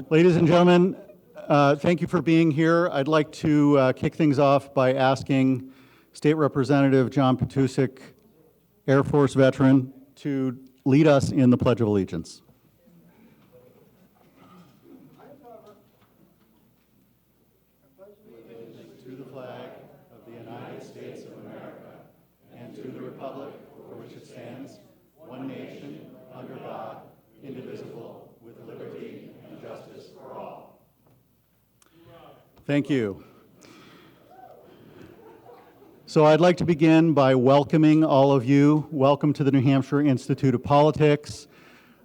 Ladies and gentlemen, thank you for being here. I'd like to kick things off by asking State Representative John Petusik, Air Force veteran, to lead us in the Pledge of Allegiance. To the flag of the United States of America and to the republic for which it stands, one nation, under God, indivisible, with liberty and justice for all. Thank you. So I'd like to begin by welcoming all of you. Welcome to the New Hampshire Institute of Politics.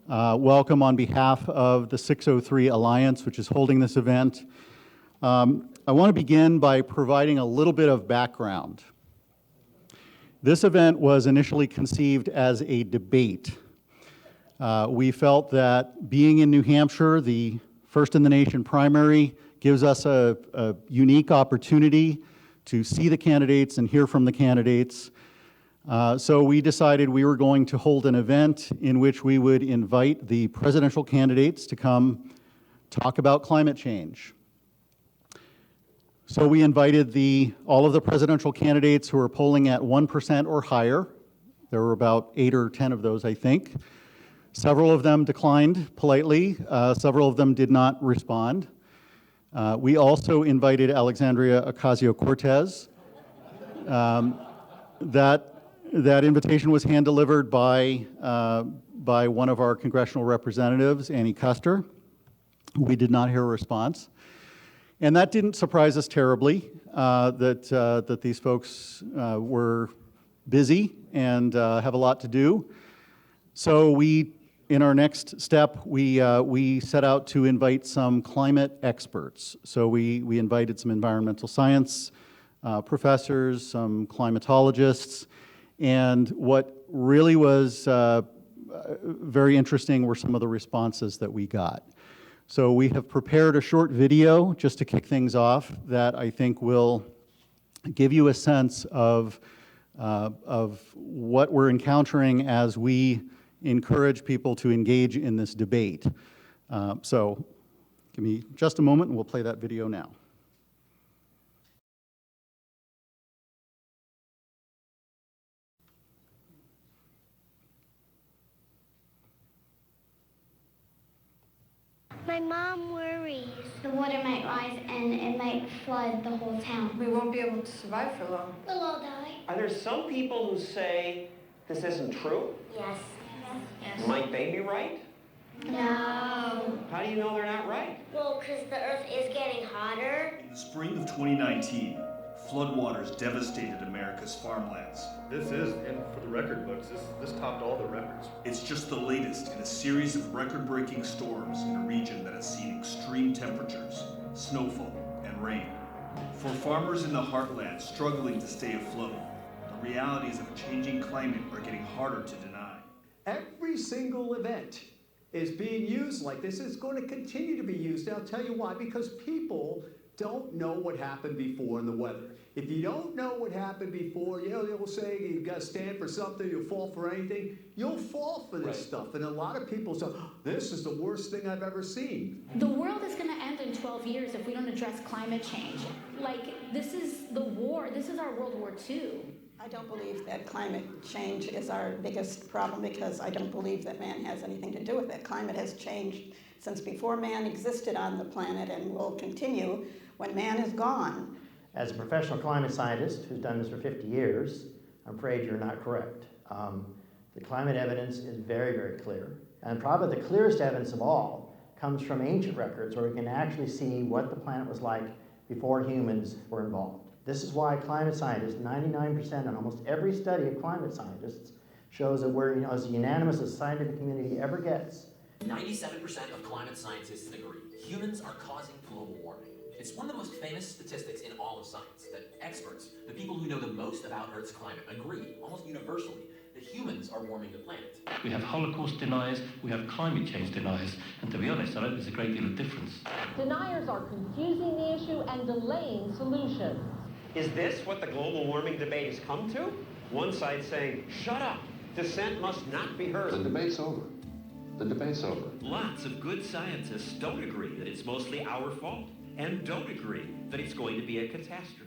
Welcome on behalf of the 603 Alliance, which is holding this event. I want to begin by providing a little bit of background. This event was initially conceived as a debate. We felt that being in New Hampshire, the first in the nation primary, gives us a unique opportunity to see the candidates and hear from the candidates. So we decided we were going to hold an event in which we would invite the presidential candidates to come talk about climate change. So we invited all of the presidential candidates who are polling at 1% or higher. There were about 8 or 10 of those, I think. Several of them declined politely. Several of them did not respond. We also invited Alexandria Ocasio-Cortez. That invitation was hand-delivered by one of our congressional representatives, Annie Kuster. We did not hear a response. And that didn't surprise us terribly, that these folks were busy and have a lot to do. So in our next step, we set out to invite some climate experts. So we invited some environmental science professors, some climatologists, and what really was very interesting were some of the responses that we got. So we have prepared a short video just to kick things off that I think will give you a sense of what we're encountering as we encourage people to engage in this debate. So give me just a moment and we'll play that video now. My mom worries. The water might rise and it might flood the whole town. We won't be able to survive for long. We'll all die. Are there some people who say this isn't true? Yes. Yes. Might they be right? No. How do you know they're not right? Well, because the earth is getting hotter. In the spring of 2019, floodwaters devastated America's farmlands. This is, and for the record books, this topped all the records. It's just the latest in a series of record-breaking storms in a region that has seen extreme temperatures, snowfall, and rain. For farmers in the heartland struggling to stay afloat, the realities of a changing climate are getting harder to deny. Every single event is being used like this. It's going to continue to be used. And I'll tell you why. Because people don't know what happened before in the weather. If you don't know what happened before, they will say you've got to stand for something, you'll fall for anything. You'll fall for this stuff. And a lot of people say, this is the worst thing I've ever seen. The world is going to end in 12 years if we don't address climate change. This is the war. This is our World War II. I don't believe that climate change is our biggest problem because I don't believe that man has anything to do with it. Climate has changed since before man existed on the planet and will continue when man is gone. As a professional climate scientist who's done this for 50 years, I'm afraid you're not correct. The climate evidence is very, very clear. And probably the clearest evidence of all comes from ancient records where we can actually see what the planet was like before humans were involved. This is why climate scientists, 99% on almost every study of climate scientists, shows that we're as unanimous as the scientific community ever gets. 97% of climate scientists agree humans are causing global warming. It's one of the most famous statistics in all of science that experts, the people who know the most about Earth's climate, agree almost universally that humans are warming the planet. We have Holocaust deniers, we have climate change deniers, and to be honest, I don't think there's a great deal of difference. Deniers are confusing the issue and delaying solutions. Is this what the global warming debate has come to? One side saying, shut up, dissent must not be heard. The debate's over. The debate's over. Lots of good scientists don't agree that it's mostly our fault, and don't agree that it's going to be a catastrophe.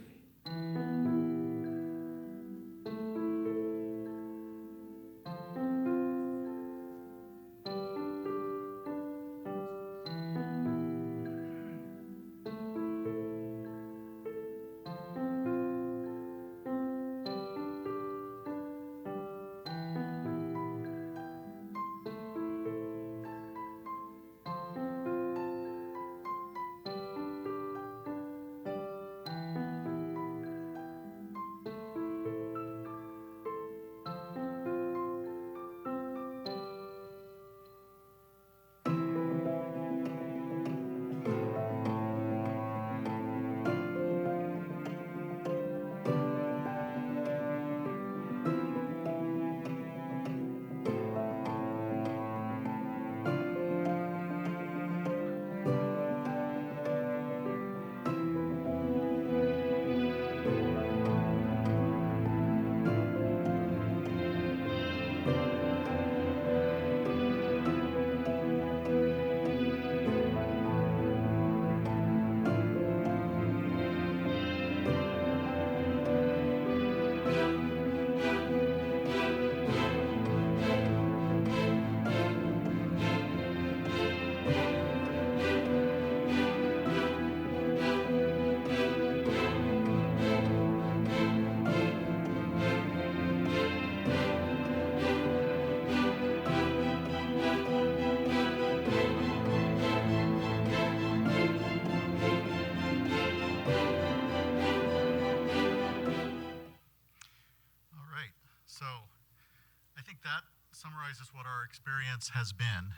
Summarizes what our experience has been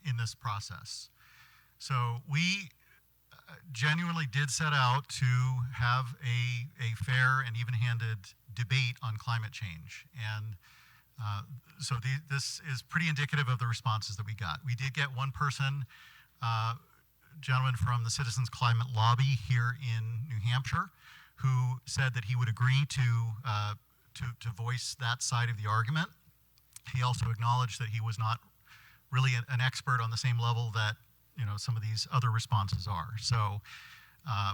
in this process. So we genuinely did set out to have a fair and even-handed debate on climate change. And so this is pretty indicative of the responses that we got. We did get one person, gentleman from the Citizens Climate Lobby here in New Hampshire, who said that he would agree to voice that side of the argument. He also acknowledged that he was not really an expert on the same level that some of these other responses are. So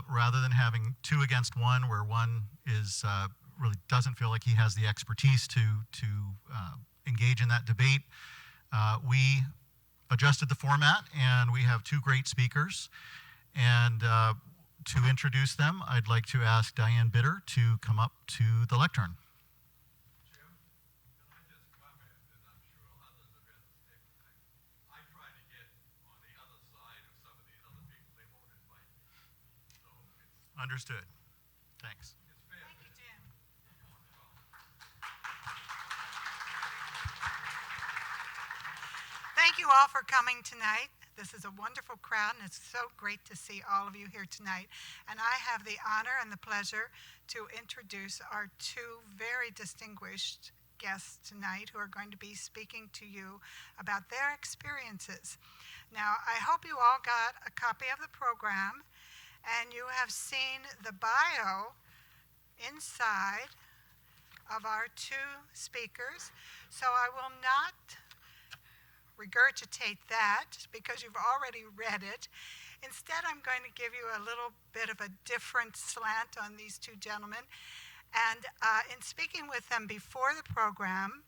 rather than having two against one, where one is really doesn't feel like he has the expertise to engage in that debate, we adjusted the format, and we have two great speakers. And to introduce them, I'd like to ask Diane Bitter to come up to the lectern. Understood. Thanks. Thank you, Jim. Thank you all for coming tonight. This is a wonderful crowd, and it's so great to see all of you here tonight. And I have the honor and the pleasure to introduce our two very distinguished guests tonight who are going to be speaking to you about their experiences. Now, I hope you all got a copy of the program, and you have seen the bio inside of our two speakers. So I will not regurgitate that because you've already read it. Instead, I'm going to give you a little bit of a different slant on these two gentlemen. And in speaking with them before the program,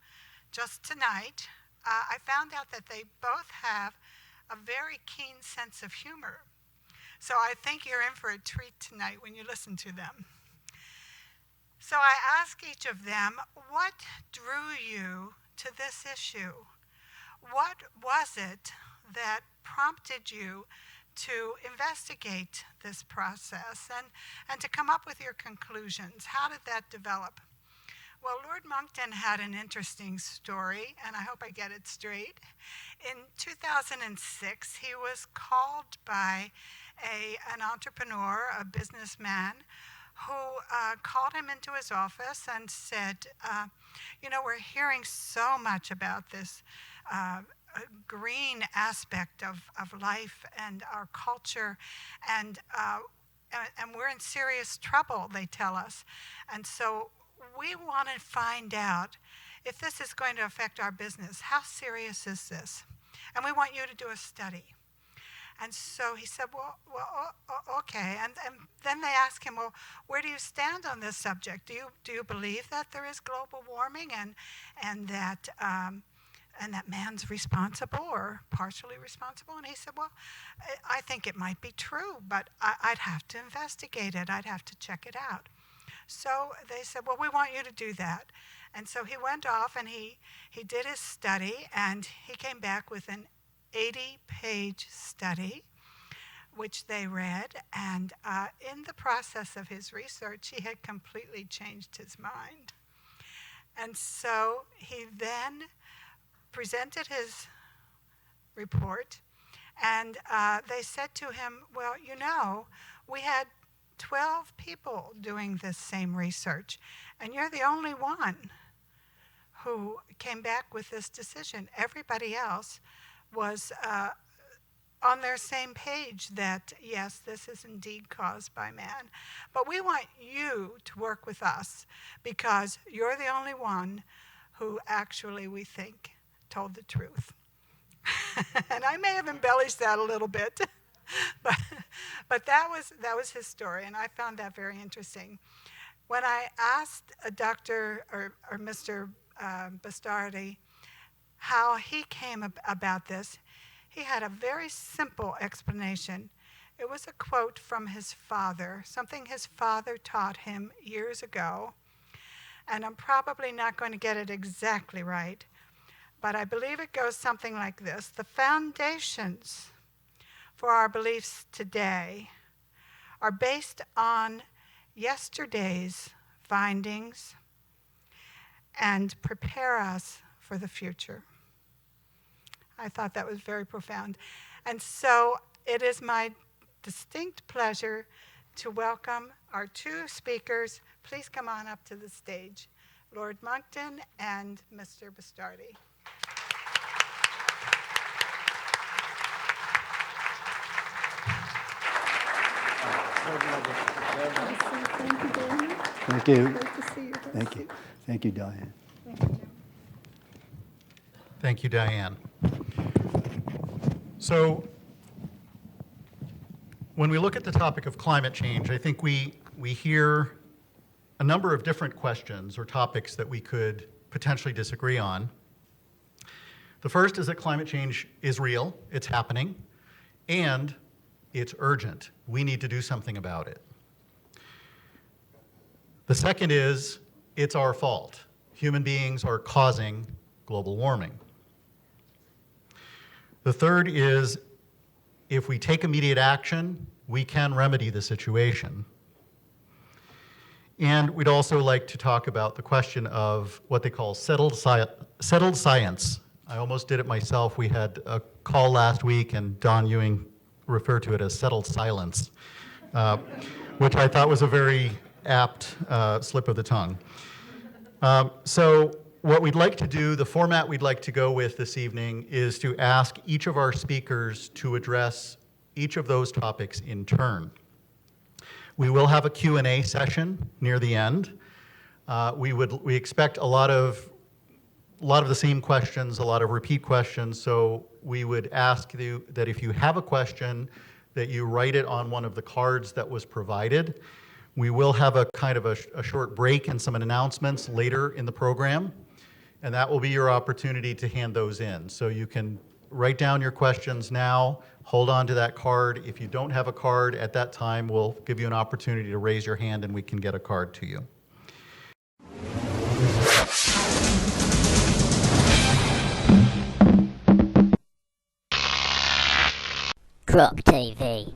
just tonight, I found out that they both have a very keen sense of humor. So I think you're in for a treat tonight when you listen to them. So I ask each of them, what drew you to this issue? What was it that prompted you to investigate this process and to come up with your conclusions? How did that develop? Well, Lord Monckton had an interesting story, and I hope I get it straight. In 2006, he was called by an entrepreneur, a businessman, who called him into his office and said, you know, we're hearing so much about this green aspect of life and our culture, and we're in serious trouble, they tell us. And so we want to find out if this is going to affect our business. How serious is this? And we want you to do a study. And so he said, well, okay. And then they asked him, well, where do you stand on this subject? Do you believe that there is global warming and that man's responsible or partially responsible? And he said, well, I think it might be true, but I'd have to investigate it. I'd have to check it out. So they said, well, we want you to do that. And so he went off and he did his study, and he came back with an 80-page study, which they read. And in the process of his research, he had completely changed his mind. And so he then presented his report, and they said to him, well, you know, we had 12 people doing this same research, and you're the only one who came back with this decision. Everybody else was on their same page that, yes, this is indeed caused by man. But we want you to work with us because you're the only one who actually, we think, told the truth. And I may have embellished that a little bit, but that was his story, and I found that very interesting. When I asked a doctor or Mr. Bastardi how he came about this, he had a very simple explanation. It was a quote from his father, something his father taught him years ago, and I'm probably not going to get it exactly right, but I believe it goes something like this: the foundations for our beliefs today are based on yesterday's findings and prepare us for the future. I thought that was very profound. And so it is my distinct pleasure to welcome our two speakers. Please come on up to the stage, Lord Monckton and Mr. Bastardi. Thank you. Great to see you. Thank you. Thank you, Diane. Thank you, Diane. So when we look at the topic of climate change, I think we hear a number of different questions or topics that we could potentially disagree on. The first is that climate change is real, it's happening, and it's urgent. We need to do something about it. The second is it's our fault. Human beings are causing global warming. The third is if we take immediate action, we can remedy the situation. And we'd also like to talk about the question of what they call settled science. I almost did it myself. We had a call last week, and Don Ewing referred to it as settled silence, which I thought was a very apt slip of the tongue. So what we'd like to do, the format we'd like to go with this evening, is to ask each of our speakers to address each of those topics in turn. We will have a Q&A session near the end. We expect a lot of the same questions, a lot of repeat questions, so we would ask you that if you have a question, that you write it on one of the cards that was provided. We will have a kind of a short break and some announcements later in the program, and that will be your opportunity to hand those in. So you can write down your questions now, hold on to that card. If you don't have a card at that time, we'll give you an opportunity to raise your hand and we can get a card to you. Croc TV.